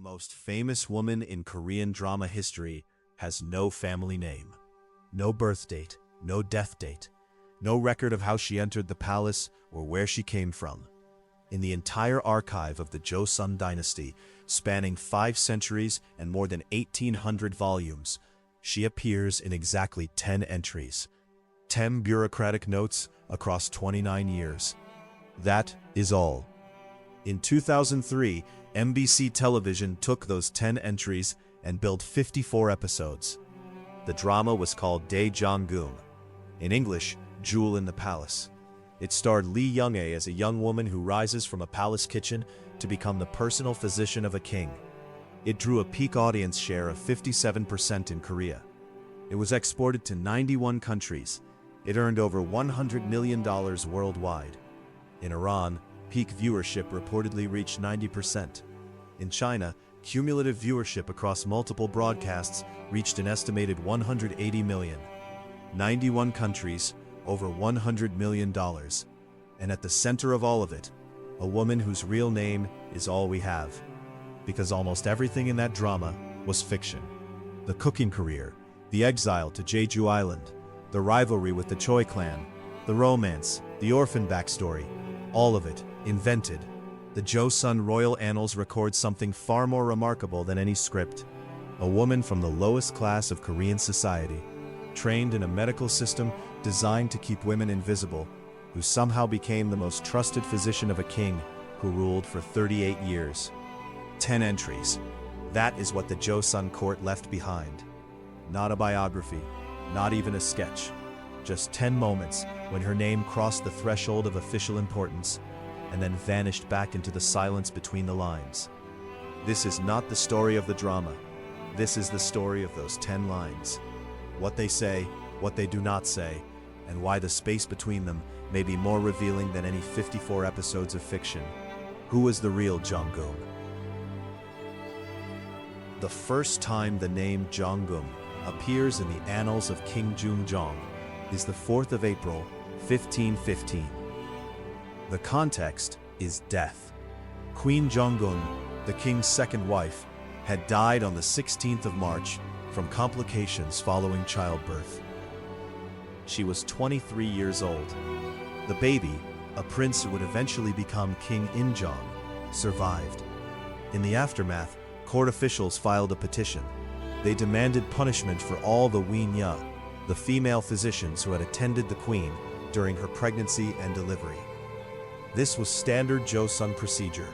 most famous woman in Korean drama history has no family name, no birth date, no death date, no record of how she entered the palace or where she came from. In the entire archive of the Joseon Dynasty, spanning 5 centuries and more than 1,800 volumes, she appears in exactly 10 entries. 10 bureaucratic notes across 29 years. That is all. In 2003, MBC Television took those 10 entries and built 54 episodes. The drama was called Jang-geum. In English, Jewel in the Palace. It starred Lee Young-ae as a young woman who rises from a palace kitchen to become the personal physician of a king. It drew a peak audience share of 57% in Korea. It was exported to 91 countries. It earned over $100 million worldwide. In Iran, peak viewership reportedly reached 90%. In China, cumulative viewership across multiple broadcasts reached an estimated 180 million. 91 countries, over $100 million. And at the center of all of it, a woman whose real name is all we have. Because almost everything in that drama was fiction. The cooking career, the exile to Jeju Island, the rivalry with the Choi clan, the romance, the orphan backstory, all of it invented. The Joseon royal annals record something far more remarkable than any script. A woman from the lowest class of Korean society, trained in a medical system designed to keep women invisible, who somehow became the most trusted physician of a king who ruled for 38 years. 10 entries. That is what the Joseon court left behind. Not a biography, not even a sketch. Just 10 moments when her name crossed the threshold of official importance and then vanished back into the silence between the lines. This is not the story of the drama. This is the story of those 10 lines. What they say, what they do not say, and why the space between them may be more revealing than any 54 episodes of fiction. Who was the real Jang-geum? The first time the name Jang-geum appears in the annals of King Jung is the 4th of April, 1515. The context is death. Queen Jang-geum, the king's second wife, had died on the 16th of March from complications following childbirth. She was 23 years old. The baby, a prince who would eventually become King Injong, survived. In the aftermath, court officials filed a petition. They demanded punishment for all the Winya, the female physicians who had attended the queen during her pregnancy and delivery. This was standard Joseon procedure.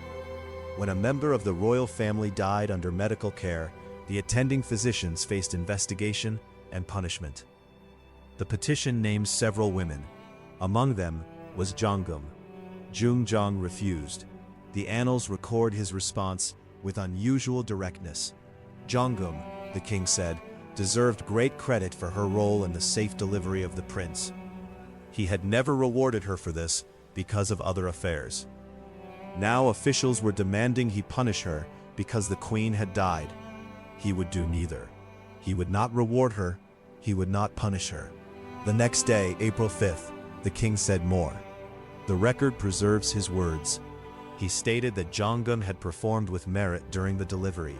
When a member of the royal family died under medical care, the attending physicians faced investigation and punishment. The petition named several women. Among them was Jang-geum. Jung refused. The annals record his response with unusual directness. Jang-geum, the king said, deserved great credit for her role in the safe delivery of the prince. He had never rewarded her for this because of other affairs. Now officials were demanding he punish her because the queen had died. He would do neither. He would not reward her. He would not punish her. The next day, April 5th, the king said more. The record preserves his words. He stated that Jang-geum had performed with merit during the delivery,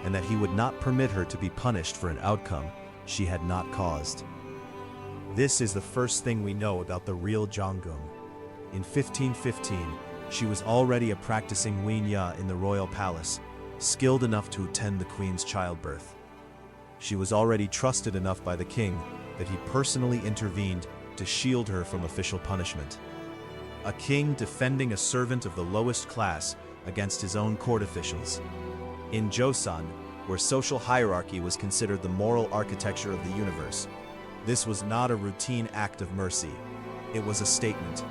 and that he would not permit her to be punished for an outcome she had not caused. This is the first thing we know about the real Jang-geum. In 1515, she was already a practicing Winya in the royal palace, skilled enough to attend the queen's childbirth. She was already trusted enough by the king that he personally intervened to shield her from official punishment. A king defending a servant of the lowest class against his own court officials. In Joseon, where social hierarchy was considered the moral architecture of the universe, this was not a routine act of mercy. It was a statement.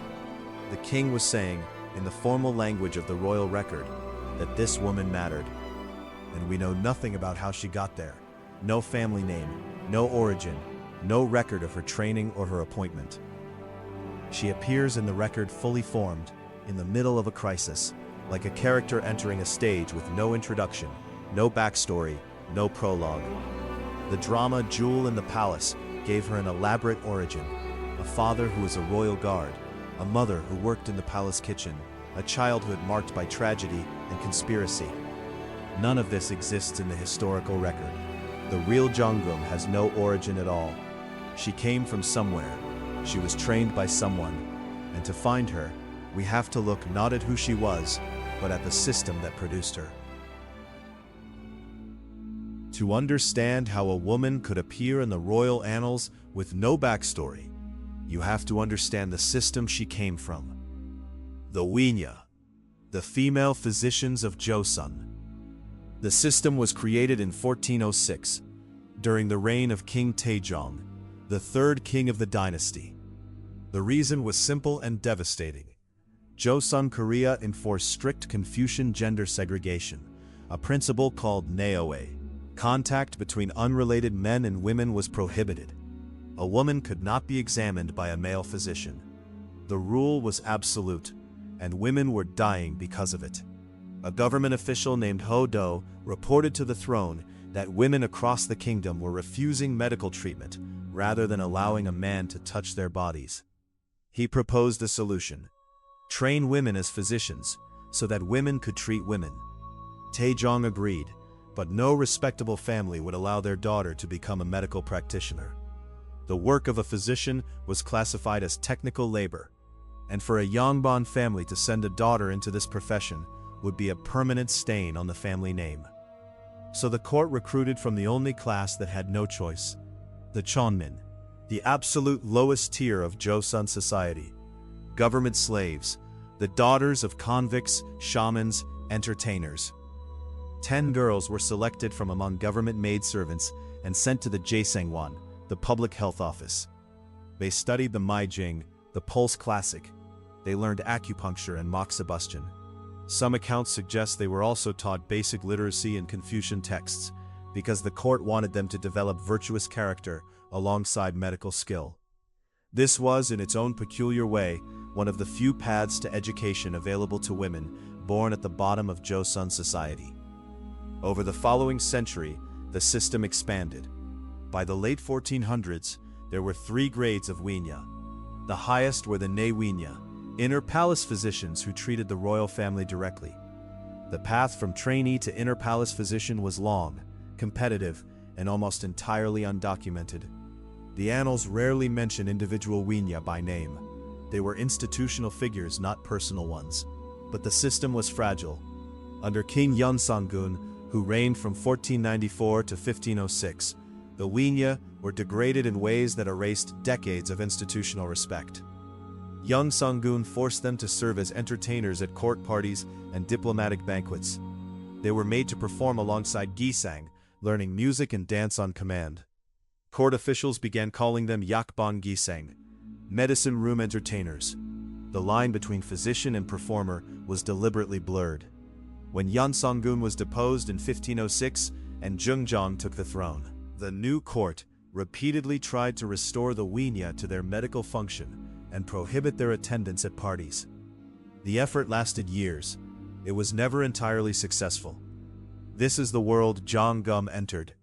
The king was saying, in the formal language of the royal record, that this woman mattered. And we know nothing about how she got there. No family name, no origin, no record of her training or her appointment. She appears in the record fully formed, in the middle of a crisis, like a character entering a stage with no introduction, no backstory, no prologue. The drama Jewel in the Palace gave her an elaborate origin, a father who was a royal guard, a mother who worked in the palace kitchen, a childhood marked by tragedy and conspiracy. None of this exists in the historical record. The real Jang-geum has no origin at all. She came from somewhere. She was trained by someone. And to find her, we have to look not at who she was, but at the system that produced her. To understand how a woman could appear in the royal annals with no backstory, you have to understand the system she came from. The Winya, the female physicians of Joseon. The system was created in 1406, during the reign of King Taejong, the third king of the dynasty. The reason was simple and devastating. Joseon, Korea enforced strict Confucian gender segregation, a principle called naoe. Contact between unrelated men and women was prohibited. A woman could not be examined by a male physician. The rule was absolute, and women were dying because of it. A government official named Ho Do reported to the throne that women across the kingdom were refusing medical treatment rather than allowing a man to touch their bodies. He proposed a solution: train women as physicians so that women could treat women. Taejong agreed, but no respectable family would allow their daughter to become a medical practitioner. The work of a physician was classified as technical labor, and for a Yongbon family to send a daughter into this profession would be a permanent stain on the family name. So the court recruited from the only class that had no choice, the Chonmin, the absolute lowest tier of Joseon society. Government slaves, the daughters of convicts, shamans, entertainers. 10 girls were selected from among government maidservants and sent to the Jaesangwon, the public health office. They studied the Maijing, the Pulse Classic. They learned acupuncture and moxibustion. Some accounts suggest they were also taught basic literacy and Confucian texts, because the court wanted them to develop virtuous character alongside medical skill. This was, in its own peculiar way, one of the few paths to education available to women born at the bottom of Joseon society. Over the following century, the system expanded. By the late 1400s, there were 3 grades of Winya. The highest were the Ne Winya, inner palace physicians who treated the royal family directly. The path from trainee to inner palace physician was long, competitive, and almost entirely undocumented. The annals rarely mention individual Winya by name. They were institutional figures, not personal ones. But the system was fragile. Under King Jang-geum, who reigned from 1494 to 1506, the Winya were degraded in ways that erased decades of institutional respect. Jang-geum forced them to serve as entertainers at court parties and diplomatic banquets. They were made to perform alongside gisang, learning music and dance on command. Court officials began calling them yakbon gisang, medicine room entertainers. The line between physician and performer was deliberately blurred. When Jang-geum was deposed in 1506 and Jung-jong took the throne, the new court repeatedly tried to restore the Winya to their medical function and prohibit their attendance at parties. The effort lasted years. It was never entirely successful. This is the world Jang-geum entered.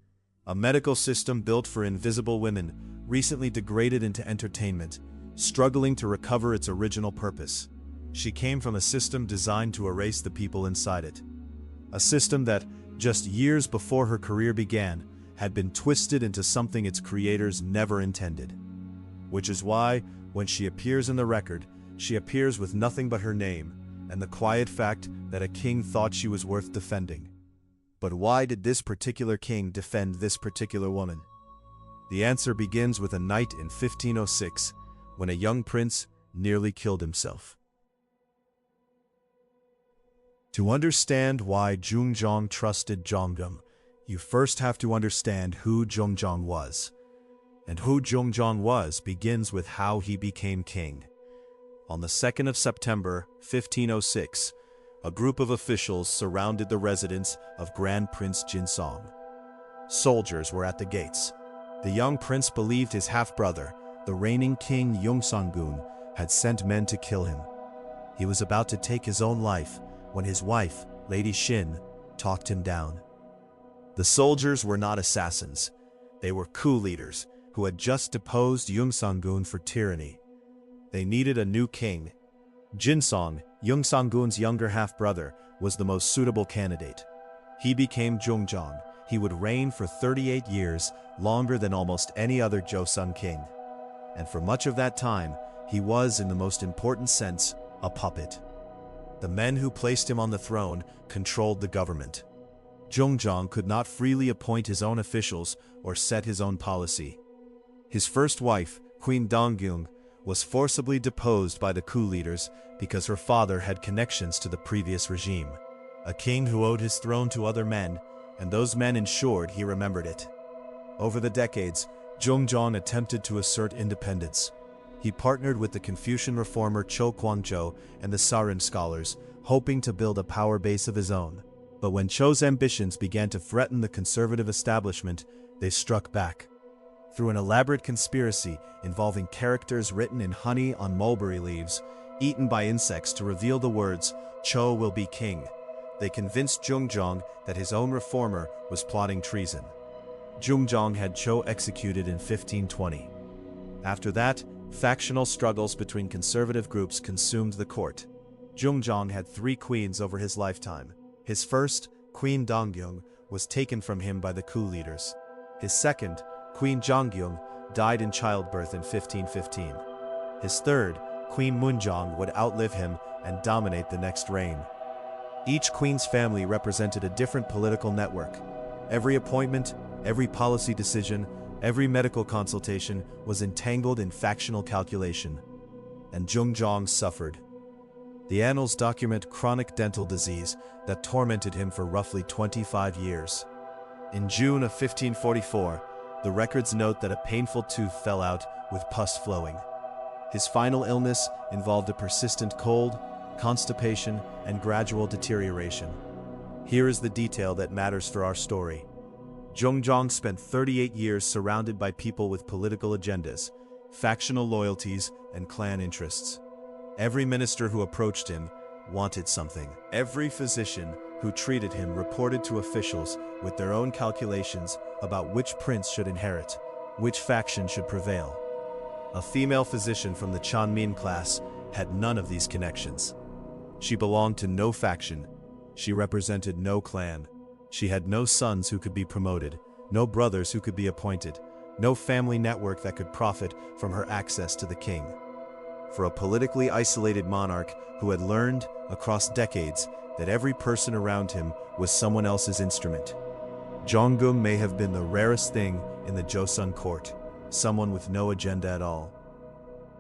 A medical system built for invisible women, recently degraded into entertainment, struggling to recover its original purpose. She came from a system designed to erase the people inside it. A system that, just years before her career began, had been twisted into something its creators never intended. Which is why, when she appears in the record, she appears with nothing but her name, and the quiet fact that a king thought she was worth defending. But why did this particular king defend this particular woman? The answer begins with a night in 1506, when a young prince nearly killed himself. To understand why Jung-jong trusted Jang-geum, you first have to understand who Jung-jong was. And who Jung-jong was begins with how he became king. On the 2nd of September, 1506, a group of officials surrounded the residence of Grand Prince Jinsong. Soldiers were at the gates. The young prince believed his half-brother, the reigning king Yongsan-gun, had sent men to kill him. He was about to take his own life when his wife, Lady Shin, talked him down. The soldiers were not assassins. They were coup leaders who had just deposed Yongsan-gun for tyranny. They needed a new king. Jinsong, Yongsan-gun's younger half-brother, was the most suitable candidate. He became Jungjong. He would reign for 38 years, longer than almost any other Joseon king. And for much of that time, he was, in the most important sense, a puppet. The men who placed him on the throne controlled the government. Jungjong could not freely appoint his own officials or set his own policy. His first wife, Queen Jang-geum, was forcibly deposed by the coup leaders because her father had connections to the previous regime. A king who owed his throne to other men, and those men ensured he remembered it. Over the decades, Jungjong attempted to assert independence. He partnered with the Confucian reformer Cho Kwangjo and the Sarin scholars, hoping to build a power base of his own. But when Cho's ambitions began to threaten the conservative establishment, they struck back. Through an elaborate conspiracy involving characters written in honey on mulberry leaves, eaten by insects to reveal the words, "Cho will be king," they convinced Jungjong that his own reformer was plotting treason. Jungjong had Cho executed in 1520. After that, factional struggles between conservative groups consumed the court. Jungjong had 3 queens over his lifetime. His first, Queen Jang-geum, was taken from him by the coup leaders. His second, Queen Jang-geum, died in childbirth in 1515. His third, Queen Munjong, would outlive him and dominate the next reign. Each queen's family represented a different political network. Every appointment, every policy decision, every medical consultation was entangled in factional calculation. And Jungjong suffered. The annals document chronic dental disease that tormented him for roughly 25 years. In June of 1544, the records note that a painful tooth fell out with pus flowing. His final illness involved a persistent cold, constipation, and gradual deterioration. Here is the detail that matters for our story. Jungjong spent 38 years surrounded by people with political agendas, factional loyalties, and clan interests. Every minister who approached him wanted something. Every physician who treated him reported to officials with their own calculations about which prince should inherit, which faction should prevail. A female physician from the Chanmin class had none of these connections. She belonged to no faction. She represented no clan. She had no sons who could be promoted, no brothers who could be appointed, no family network that could profit from her access to the king. For a politically isolated monarch who had learned, across decades, that every person around him was someone else's instrument, Jang-geum may have been the rarest thing in the Joseon court, someone with no agenda at all.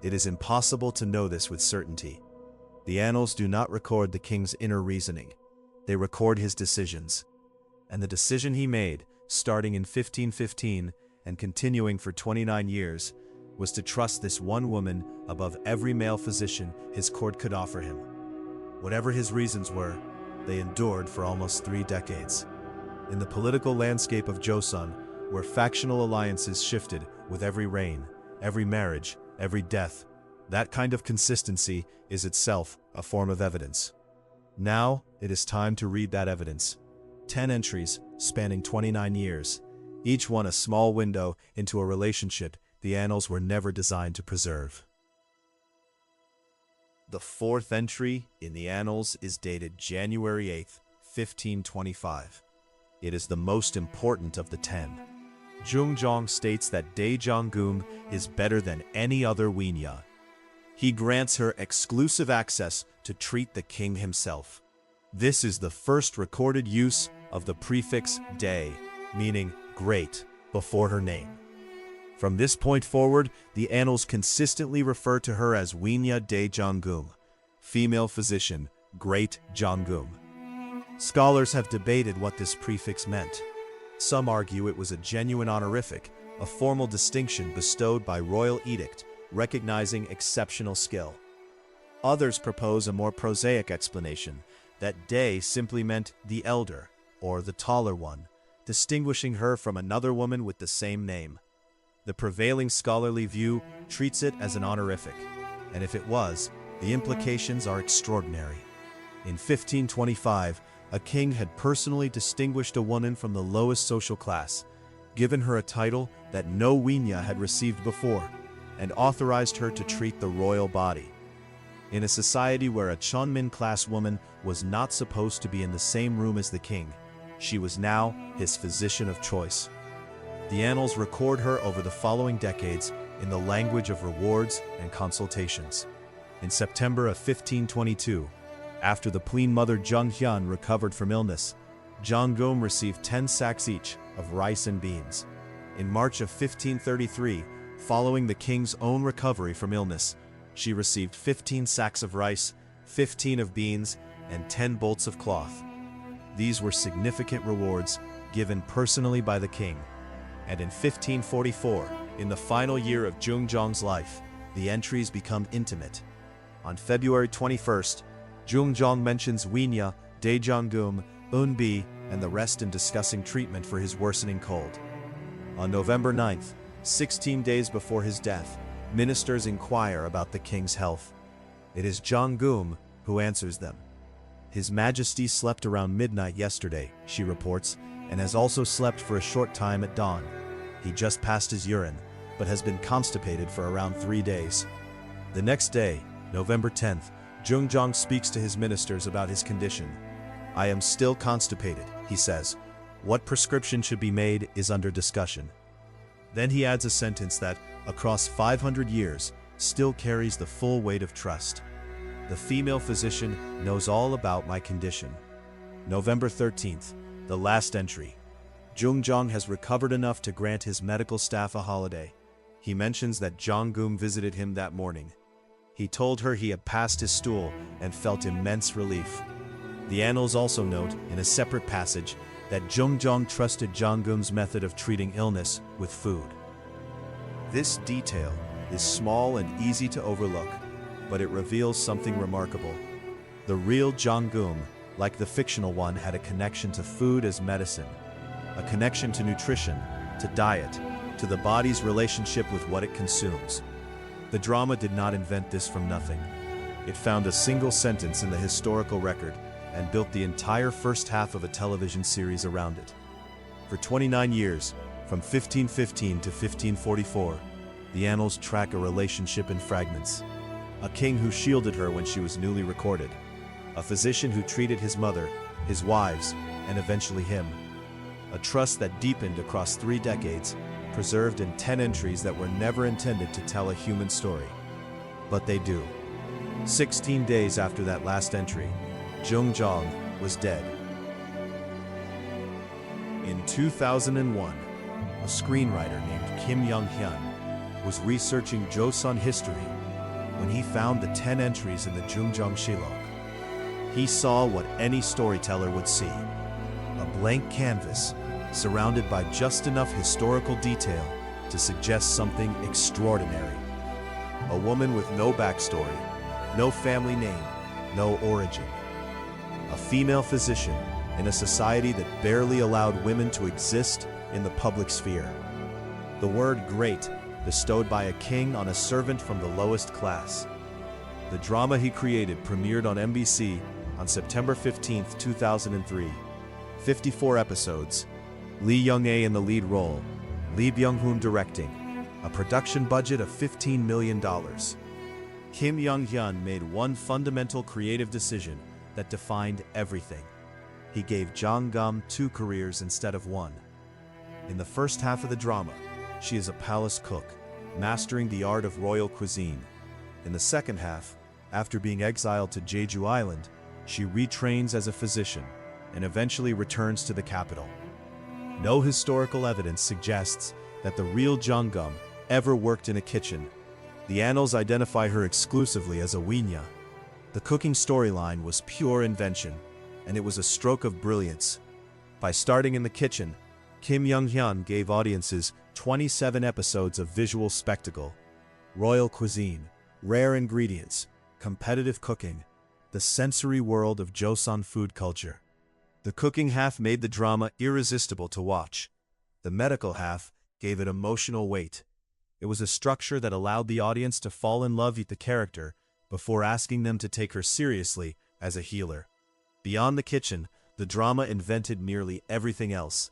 It is impossible to know this with certainty. The annals do not record the king's inner reasoning. They record his decisions. And the decision he made, starting in 1515 and continuing for 29 years, was to trust this one woman above every male physician his court could offer him. Whatever his reasons were, they endured for almost 3 decades. In the political landscape of Joseon, where factional alliances shifted with every reign, every marriage, every death, that kind of consistency is itself a form of evidence. Now, it is time to read that evidence. 10 entries spanning 29 years, each one a small window into a relationship the annals were never designed to preserve. The 4th entry in the annals is dated January 8th, 1525. It is the most important of the 10. Jungjong states that Jang-geum is better than any other Winya. He grants her exclusive access to treat the king himself. This is the first recorded use of the prefix "dae," meaning great, before her name. From this point forward, the annals consistently refer to her as Winya Jang-geum, female physician, Great Jang-geum. Scholars have debated what this prefix meant. Some argue it was a genuine honorific, a formal distinction bestowed by royal edict, recognizing exceptional skill. Others propose a more prosaic explanation, that Dae simply meant the elder, or the taller one, distinguishing her from another woman with the same name. The prevailing scholarly view treats it as an honorific, and if it was, the implications are extraordinary. In 1525, a king had personally distinguished a woman from the lowest social class, given her a title that no Winya had received before, and authorized her to treat the royal body. In a society where a Chonmin class woman was not supposed to be in the same room as the king, She was now his physician of choice. The annals record her over the following decades in the language of rewards and consultations. In September of 1522, after the Queen Mother Jang-geum recovered from illness, Jang-geum received 10 sacks each of rice and beans. In March of 1533, following the king's own recovery from illness, she received 15 sacks of rice, 15 of beans, and 10 bolts of cloth. These were significant rewards given personally by the king. And in 1544, in the final year of Jung-jong's life, the entries become intimate. On February 21st, Jung-jong mentions Winya, Dae-jang-geum, Eun-bi, and the rest in discussing treatment for his worsening cold. On November 9th, 16 days before his death, ministers inquire about the king's health. It is Jang-geum who answers them. His Majesty slept around midnight yesterday, she reports, and has also slept for a short time at dawn. He just passed his urine, but has been constipated for around 3 days. The next day, November 10th, Jung-jong speaks to his ministers about his condition. I am still constipated, he says. What prescription should be made is under discussion. Then he adds a sentence that, across 500 years, still carries the full weight of trust. The female physician knows all about my condition. November 13th, the last entry. Jung-jong has recovered enough to grant his medical staff a holiday. He mentions that Jang-geum visited him that morning. He told her he had passed his stool and felt immense relief. The annals also note, in a separate passage, that Jung-jong trusted Jang-geum's method of treating illness with food. This detail is small and easy to overlook, but it reveals something remarkable. The real Jang-geum, like the fictional one, had a connection to food as medicine, a connection to nutrition, to diet, to the body's relationship with what it consumes. The drama did not invent this from nothing. It found a single sentence in the historical record and built the entire first half of a television series around it. For 29 years, from 1515 to 1544, the annals track a relationship in fragments. A king who shielded her when she was newly recorded. A physician who treated his mother, his wives, and eventually him. A trust that deepened across 3 decades, preserved in 10 entries that were never intended to tell a human story. But they do. 16 days after that last entry, Jung-jong was dead. In 2001, a screenwriter named Kim Young-hyun was researching Joseon history when he found the 10 entries in the Jung-jong Shillok. He saw what any storyteller would see: a blank canvas surrounded by just enough historical detail to suggest something extraordinary. A woman with no backstory, no family name, no origin. A female physician in a society that barely allowed women to exist in the public sphere. The word great bestowed by a king on a servant from the lowest class. The drama he created premiered on MBC on September 15, 2003. 54 episodes. Lee Young-ae in the lead role, Lee Byung-hoon directing, a production budget of $15 million. Kim Young-hyun made one fundamental creative decision that defined everything. He gave Jang-geum 2 careers instead of 1. In the first half of the drama, she is a palace cook, mastering the art of royal cuisine. In the second half, after being exiled to Jeju Island, she retrains as a physician and eventually returns to the capital. No historical evidence suggests that the real Jang-geum ever worked in a kitchen. The annals identify her exclusively as a Winya. The cooking storyline was pure invention, and it was a stroke of brilliance. By starting in the kitchen, Kim Young-hyun gave audiences 27 episodes of visual spectacle. Royal cuisine, rare ingredients, competitive cooking, the sensory world of Joseon food culture. The cooking half made the drama irresistible to watch. The medical half gave it emotional weight. It was a structure that allowed the audience to fall in love with the character before asking them to take her seriously as a healer. Beyond the kitchen, the drama invented nearly everything else.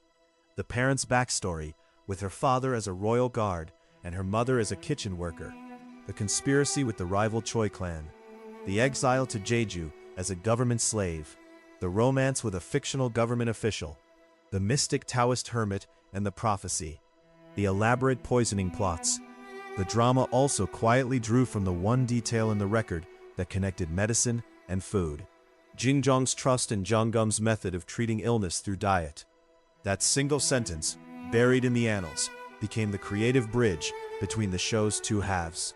The parents' backstory, with her father as a royal guard and her mother as a kitchen worker. The conspiracy with the rival Choi clan. The exile to Jeju as a government slave. The romance with a fictional government official. The mystic Taoist hermit and the prophecy, the elaborate poisoning plots. The drama also quietly drew from the one detail in the record that connected medicine and food. Jingzhong's trust in Jang-geum's method of treating illness through diet. That single sentence, buried in the annals, became the creative bridge between the show's two halves.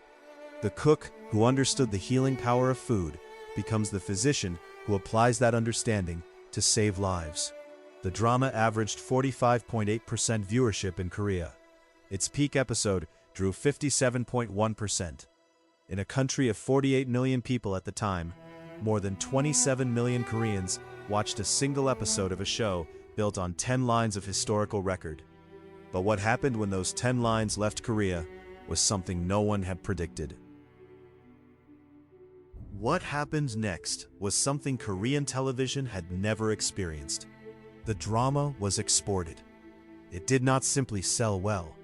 The cook, who understood the healing power of food, becomes the physician who applies that understanding to save lives. The drama averaged 45.8% viewership in Korea. Its peak episode drew 57.1%. In a country of 48 million people at the time, more than 27 million Koreans watched a single episode of a show built on 10 lines of historical record. But what happened when those 10 lines left Korea was something no one had predicted. What happened next was something Korean television had never experienced. The drama was exported. It did not simply sell well.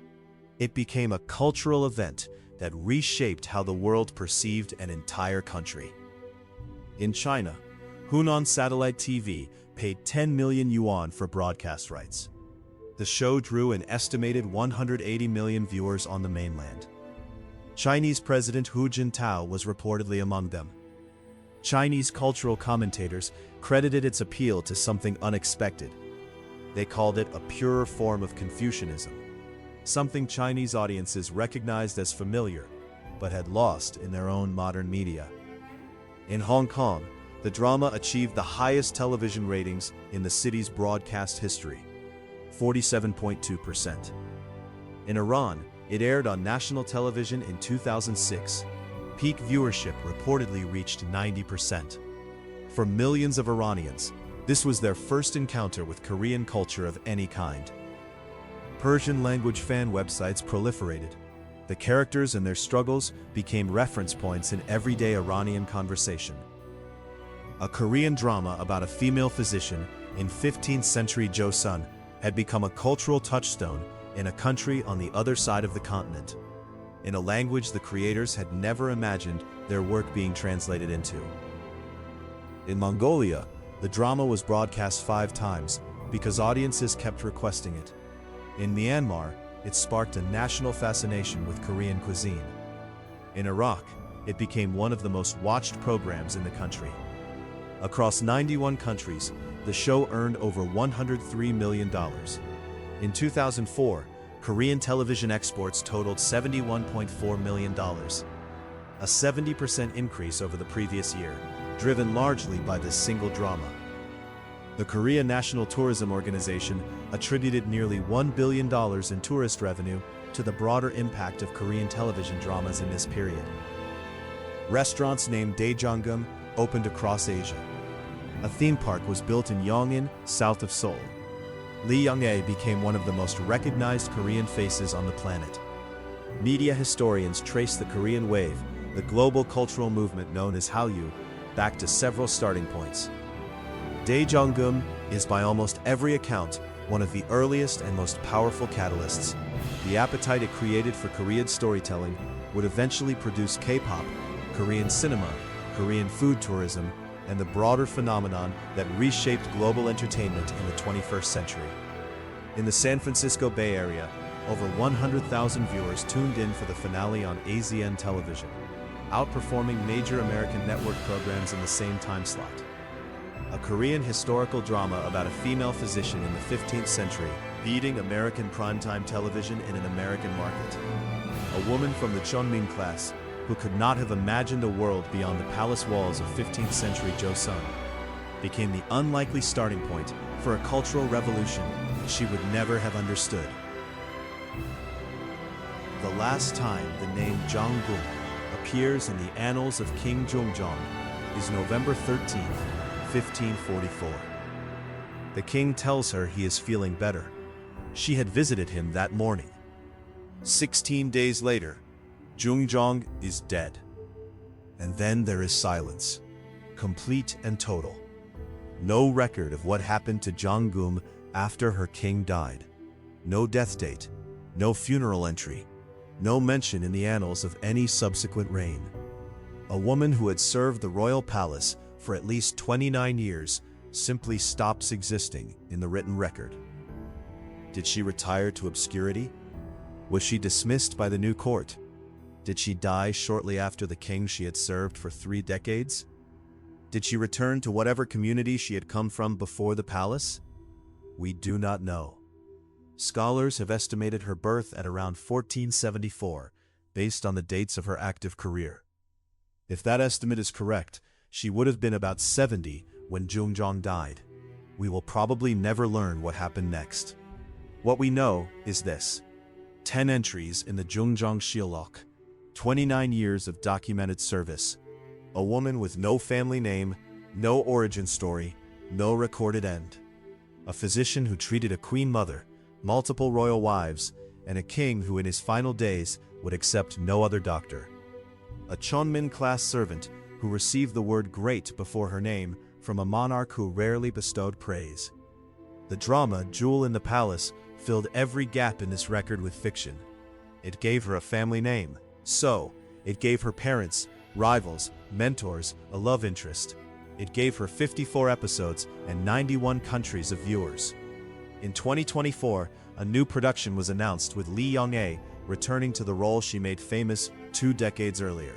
It became a cultural event that reshaped how the world perceived an entire country. In China, Hunan Satellite TV paid 10 million yuan for broadcast rights. The show drew an estimated 180 million viewers on the mainland. Chinese President Hu Jintao was reportedly among them. Chinese cultural commentators credited its appeal to something unexpected. They called it a purer form of Confucianism, something Chinese audiences recognized as familiar, but had lost in their own modern media. In Hong Kong, the drama achieved the highest television ratings in the city's broadcast history, 47.2%. In Iran, it aired on national television in 2006. Peak viewership reportedly reached 90%. For millions of Iranians, this was their first encounter with Korean culture of any kind. Persian-language fan websites proliferated. The characters and their struggles became reference points in everyday Iranian conversation. A Korean drama about a female physician in 15th century Joseon had become a cultural touchstone in a country on the other side of the continent, in a language the creators had never imagined their work being translated into. In Mongolia, the drama was broadcast 5 times because audiences kept requesting it. In Myanmar, it sparked a national fascination with Korean cuisine. In Iraq, it became one of the most watched programs in the country. Across 91 countries, the show earned over $103 million. In 2004, Korean television exports totaled $71.4 million, a 70% increase over the previous year, driven largely by this single drama. The Korea National Tourism Organization attributed nearly $1 billion in tourist revenue to the broader impact of Korean television dramas in this period. Restaurants named Jang-geum opened across Asia. A theme park was built in Yongin, south of Seoul. Lee Young-ae became one of the most recognized Korean faces on the planet. Media historians trace the Korean wave, the global cultural movement known as Hallyu, back to several starting points. Jang-geum is by almost every account one of the earliest and most powerful catalysts. The appetite it created for Korean storytelling would eventually produce K-pop, Korean cinema, Korean food tourism, and the broader phenomenon that reshaped global entertainment in the 21st century. In the San Francisco Bay Area, over 100,000 viewers tuned in for the finale on AZN television, outperforming major American network programs in the same time slot. A Korean historical drama about a female physician in the 15th century beating American primetime television in an American market. A woman from the Chunmin class who could not have imagined a world beyond the palace walls of 15th century Joseon became the unlikely starting point for a cultural revolution she would never have understood. The last time the name Jang-geum appears in the annals of King Jung-jong is November 13, 1544. The king tells her he is feeling better. She had visited him that morning. 16 days later, Jung-jong is dead. And then there is silence, complete and total. No record of what happened to Jang-geum after her king died. No death date, no funeral entry, no mention in the annals of any subsequent reign. A woman who had served the royal palace for at least 29 years simply stops existing in the written record. Did she retire to obscurity? Was she dismissed by the new court? Did she die shortly after the king she had served for 3 decades? Did she return to whatever community she had come from before the palace? We do not know. Scholars have estimated her birth at around 1474, based on the dates of her active career. If that estimate is correct, she would have been about 70 when Jung-jong died. We will probably never learn what happened next. What we know is this: 10 entries in the Jung-jong Shillok, 29 years of documented service, a woman with no family name, no origin story, no recorded end, a physician who treated a queen mother, multiple royal wives, and a king who in his final days would accept no other doctor, a Chonmin-class servant who received the word great before her name from a monarch who rarely bestowed praise. The drama Jewel in the Palace filled every gap in this record with fiction. It gave her a family name. So, it gave her parents, rivals, mentors, a love interest. It gave her 54 episodes and 91 countries of viewers. In 2024, a new production was announced with Lee Young-ae returning to the role she made famous 2 decades earlier.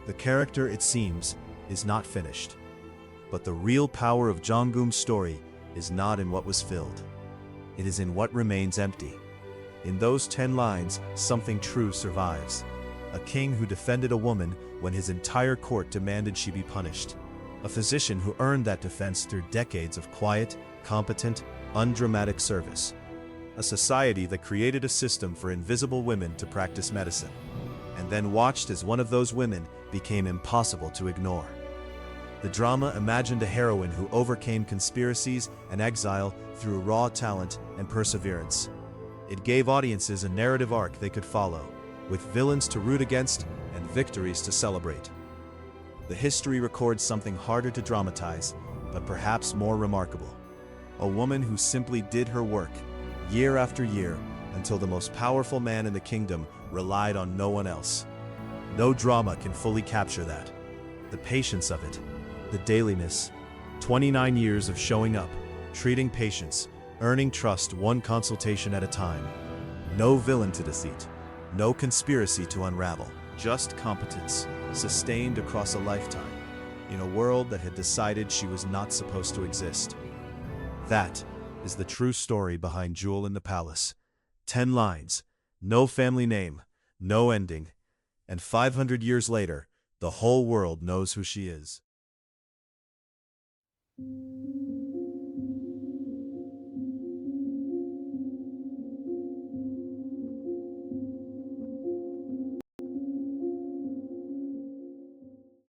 The character, it seems, is not finished. But the real power of Jang-geum's story is not in what was filled. It is in what remains empty. In those 10 lines, something true survives. A king who defended a woman when his entire court demanded she be punished. A physician who earned that defense through decades of quiet, competent, undramatic service. A society that created a system for invisible women to practice medicine, and then watched as one of those women became impossible to ignore. The drama imagined a heroine who overcame conspiracies and exile through raw talent and perseverance. It gave audiences a narrative arc they could follow, with villains to root against and victories to celebrate. The history records something harder to dramatize, but perhaps more remarkable. A woman who simply did her work, year after year, until the most powerful man in the kingdom relied on no one else. No drama can fully capture that. The patience of it, the dailiness, 29 years of showing up, treating patients, earning trust one consultation at a time. No villain to defeat, no conspiracy to unravel, just competence, sustained across a lifetime, in a world that had decided she was not supposed to exist. That is the true story behind Jewel in the Palace. 10 lines, no family name, no ending, and 500 years later, the whole world knows who she is.